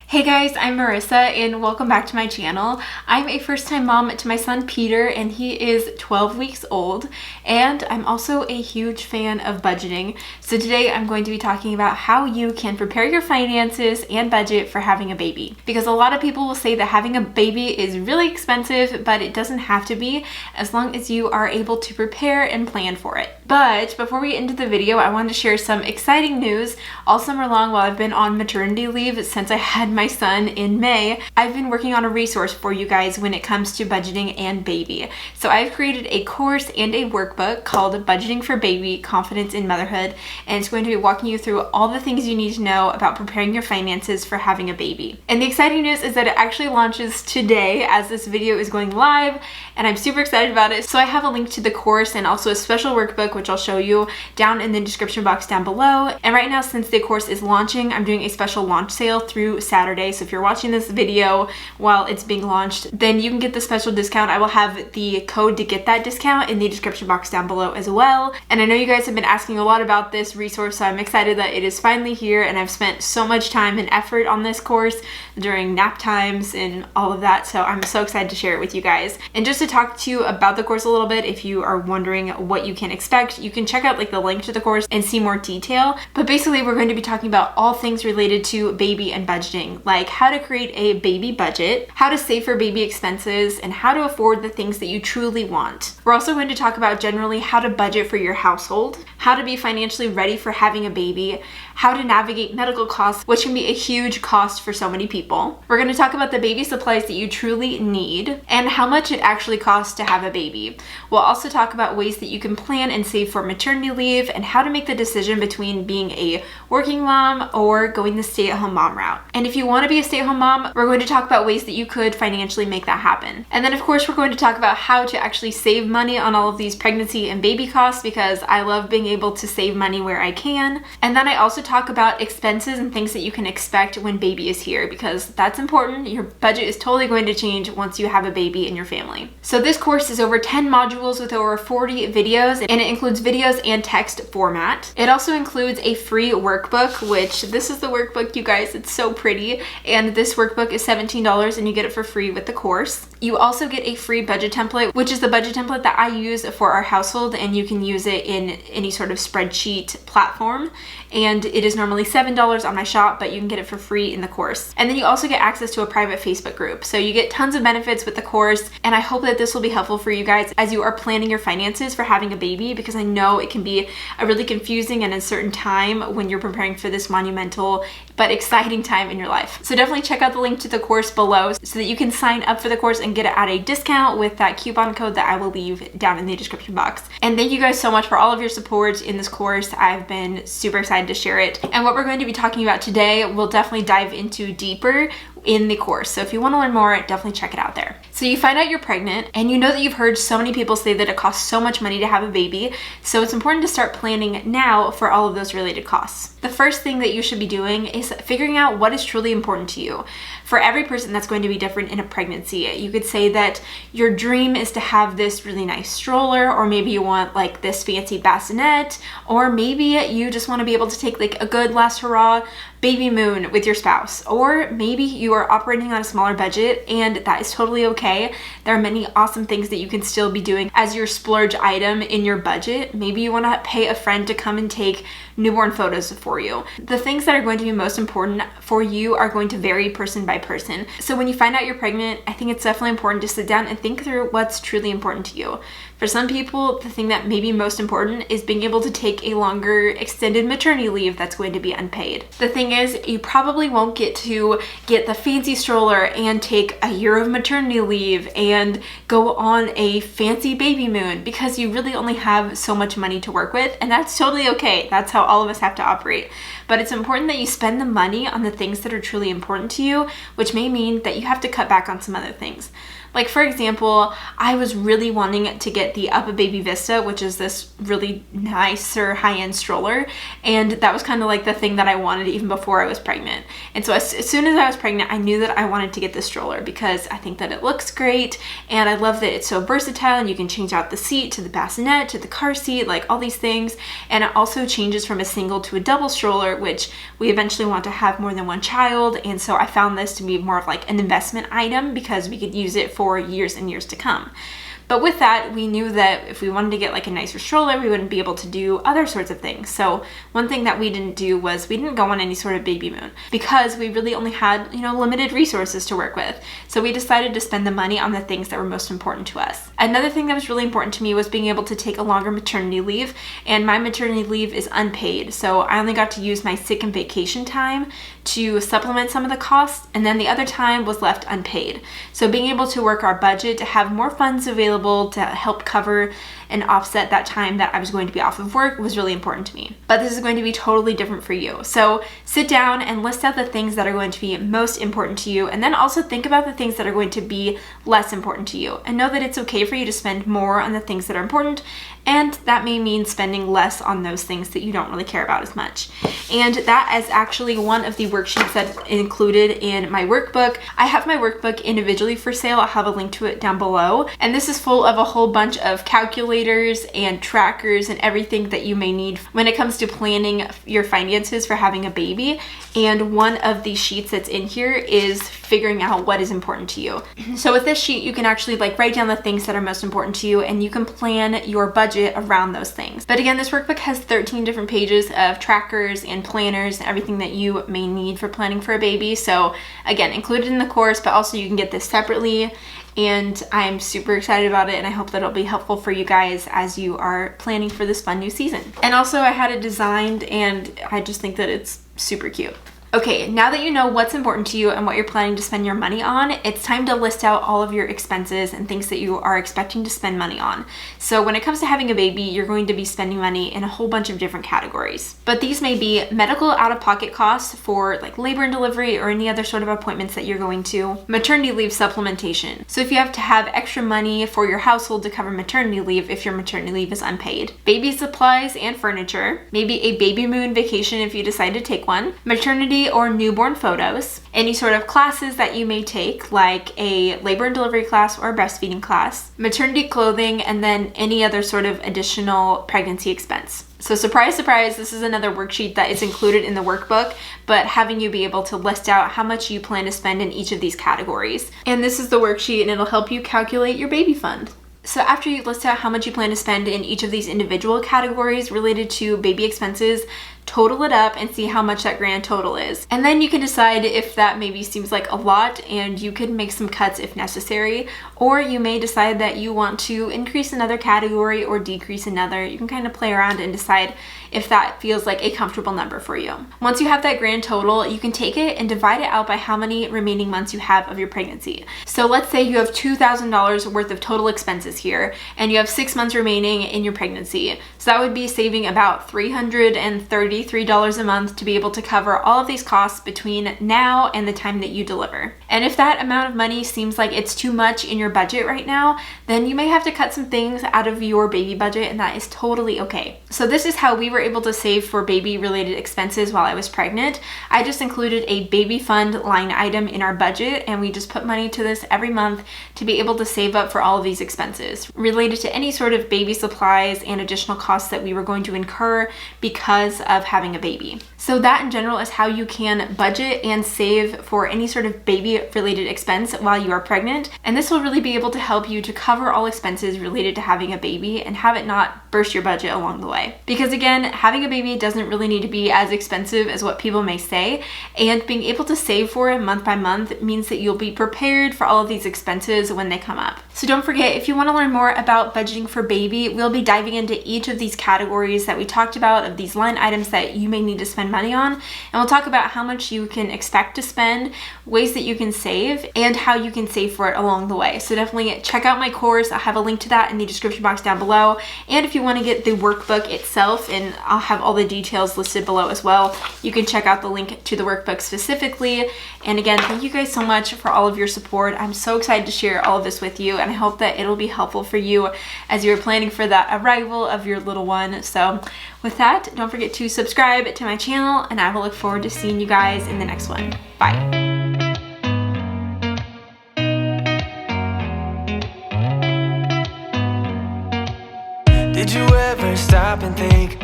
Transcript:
Hey guys, I'm Marissa and welcome back to my channel. I'm a first-time mom to my son Peter and he is 12 weeks old, and I'm also a huge fan of budgeting. So today I'm going to be talking about how you can prepare your finances and budget for having a baby. Because a lot of people will say that having a baby is really expensive, but it doesn't have to be as long as you are able to prepare and plan for it. But before we get into the video, I wanted to share some exciting news. All summer long while I've been on maternity leave since I had my son in May, I've been working on a resource for you guys when it comes to budgeting and baby. So I've created a course and a workbook called Budgeting for Baby, Confidence in Motherhood, and it's going to be walking you through all the things you need to know about preparing your finances for having a baby. And the exciting news is that it actually launches today as this video is going live, and I'm super excited about it. So I have a link to the course and also a special workbook, which I'll show you down in the description box down below. And right now, since the course is launching, I'm doing a special launch sale through Saturday. So if you're watching this video while it's being launched, then you can get the special discount. I will have the code to get that discount in the description box down below as well. And I know you guys have been asking a lot about this resource, so I'm excited that it is finally here, and I've spent so much time and effort on this course during nap times and all of that, so I'm so excited to share it with you guys. And just to talk to you about the course a little bit, if you are wondering what you can expect, you can check out the link to the course and see more detail. But basically we're going to be talking about all things related to baby and budgeting, like how to create a baby budget, how to save for baby expenses, and how to afford the things that you truly want. We're also going to talk about generally how to budget for your household, how to be financially ready for having a baby, how to navigate medical costs, which can be a huge cost for so many people. We're going to talk about the baby supplies that you truly need and how much it actually costs to have a baby. We'll also talk about ways that you can plan and save for maternity leave and how to make the decision between being a working mom or going the stay-at-home mom route. And if you want to be a stay-at-home mom, we're going to talk about ways that you could financially make that happen. And then of course, we're going to talk about how to actually save money on all of these pregnancy and baby costs, because I love being able to save money where I can. And then I also talk about expenses and things that you can expect when baby is here, because that's important. Your budget is totally going to change once you have a baby in your family. So this course is over 10 modules with over 40 videos, and it includes videos and text format. It also includes a free workbook, which this is the workbook, you guys. It's so pretty, and this workbook is $17 and you get it for free with the course. You also get a free budget template, which is the budget template that I use for our household, and you can use it in any sort of spreadsheet platform. And it is normally $7 on my shop, but you can get it for free in the course. And then you also get access to a private Facebook group. So you get tons of benefits with the course, and I hope that this will be helpful for you guys as you are planning your finances for having a baby, because I know it can be a really confusing and uncertain time when you're preparing for this monumental but exciting time in your life. So definitely check out the link to the course below so that you can sign up for the course and get it at a discount with that coupon code that I will leave down in the description box. And thank you guys so much for all of your support in this course. I've been super excited to share it. And what we're going to be talking about today, we'll definitely dive into deeper in the course. So if you want to learn more, definitely check it out there. So you find out you're pregnant, and you know that you've heard so many people say that it costs so much money to have a baby. So it's important to start planning now for all of those related costs. The first thing that you should be doing is figuring out what is truly important to you. For every person, that's going to be different in a pregnancy. You could say that your dream is to have this really nice stroller, or maybe you want this fancy bassinet, or maybe you just want to be able to take a good last hurrah baby moon with your spouse, or maybe you are operating on a smaller budget, and that is totally okay. There are many awesome things that you can still be doing as your splurge item in your budget. Maybe you want to pay a friend to come and take newborn photos for you. The things that are going to be most important for you are going to vary person by person. So when you find out you're pregnant, I think it's definitely important to sit down and think through what's truly important to you. For some people, the thing that may be most important is being able to take a longer extended maternity leave that's going to be unpaid. The thing is, you probably won't get to get the fancy stroller and take a year of maternity leave and go on a fancy baby moon, because you really only have so much money to work with, and that's totally okay. That's how all of us have to operate. But it's important that you spend the money on the things that are truly important to you, which may mean that you have to cut back on some other things. Like for example, I was really wanting to get the Up a Baby Vista, which is this really nicer high-end stroller, and that was kind of like the thing that I wanted even before I was pregnant. And so as soon as I was pregnant, I knew that I wanted to get this stroller because I think that it looks great, and I love that it's so versatile, and you can change out the seat to the bassinet to the car seat, like all these things. And it also changes from from a single to a double stroller, which we eventually want to have more than one child. And so I found this to be more of like an investment item because we could use it for years and years to come. But with that, we knew that if we wanted to get like a nicer stroller, we wouldn't be able to do other sorts of things. So one thing that we didn't do was we didn't go on any sort of baby moon because we really only had, limited resources to work with. So we decided to spend the money on the things that were most important to us. Another thing that was really important to me was being able to take a longer maternity leave, and my maternity leave is unpaid. So I only got to use my sick and vacation time to supplement some of the costs, and then the other time was left unpaid. So being able to work our budget to have more funds available to help cover and offset that time that I was going to be off of work was really important to me. But this is going to be totally different for you. So sit down and list out the things that are going to be most important to you, and then also think about the things that are going to be less important to you. And know that it's okay for you to spend more on the things that are important, and that may mean spending less on those things that you don't really care about as much. And that is actually one of the worksheets that's included in my workbook. I have my workbook individually for sale. I'll have a link to it down below. And this is full of a whole bunch of calculators and trackers and everything that you may need when it comes to planning your finances for having a baby. And one of the sheets that's in here is figuring out what is important to you. So with this sheet, you can actually write down the things that are most important to you, and you can plan your budget around those things. But again, this workbook has 13 different pages of trackers and planners and everything that you may need for planning for a baby. So again, included in the course, but also you can get this separately. And I'm super excited about it, and I hope that it'll be helpful for you guys as you are planning for this fun new season. And also I had it designed, and I just think that it's super cute. Okay, now that you know what's important to you and what you're planning to spend your money on, it's time to list out all of your expenses and things that you are expecting to spend money on. So when it comes to having a baby, you're going to be spending money in a whole bunch of different categories. But these may be medical out-of-pocket costs for labor and delivery or any other sort of appointments that you're going to, maternity leave supplementation. So if you have to have extra money for your household to cover maternity leave if your maternity leave is unpaid, baby supplies and furniture, maybe a baby moon vacation if you decide to take one, maternity or newborn photos, any sort of classes that you may take, like a labor and delivery class or a breastfeeding class, maternity clothing, and then any other sort of additional pregnancy expense. So surprise, surprise, this is another worksheet that is included in the workbook, but having you be able to list out how much you plan to spend in each of these categories. And this is the worksheet, and it'll help you calculate your baby fund. So after you list out how much you plan to spend in each of these individual categories related to baby expenses, total it up and see how much that grand total is. And then you can decide if that maybe seems like a lot and you could make some cuts if necessary, or you may decide that you want to increase another category or decrease another. You can kind of play around and decide if that feels like a comfortable number for you. Once you have that grand total, you can take it and divide it out by how many remaining months you have of your pregnancy. So let's say you have $2,000 worth of total expenses here, and you have 6 months remaining in your pregnancy. So that would be saving about $333 a month to be able to cover all of these costs between now and the time that you deliver. And if that amount of money seems like it's too much in your budget right now, then you may have to cut some things out of your baby budget, and that is totally okay. So this is how we were able to save for baby related expenses while I was pregnant. I just included a baby fund line item in our budget, and we just put money to this every month to be able to save up for all of these expenses related to any sort of baby supplies and additional costs that we were going to incur because of having a baby. So that in general is how you can budget and save for any sort of baby related expense while you are pregnant. And this will really be able to help you to cover all expenses related to having a baby and have it not burst your budget along the way. Because again, having a baby doesn't really need to be as expensive as what people may say, and being able to save for it month by month means that you'll be prepared for all of these expenses when they come up. So don't forget, if you want to learn more about budgeting for baby, we'll be diving into each of these categories that we talked about, of these line items that you may need to spend money on, and we'll talk about how much you can expect to spend, ways that you can save, and how you can save for it along the way. So definitely check out my course. I'll have a link to that in the description box down below, and if you want to get the workbook itself, and I'll have all the details listed below as well, you can check out the link to the workbook specifically. And again, thank you guys so much for all of your support. I'm so excited to share all of this with you, and I hope that it'll be helpful for you as you're planning for that arrival of your little one. So with that, don't forget to subscribe to my channel, and I will look forward to seeing you guys in the next one. Bye. Did you ever stop and think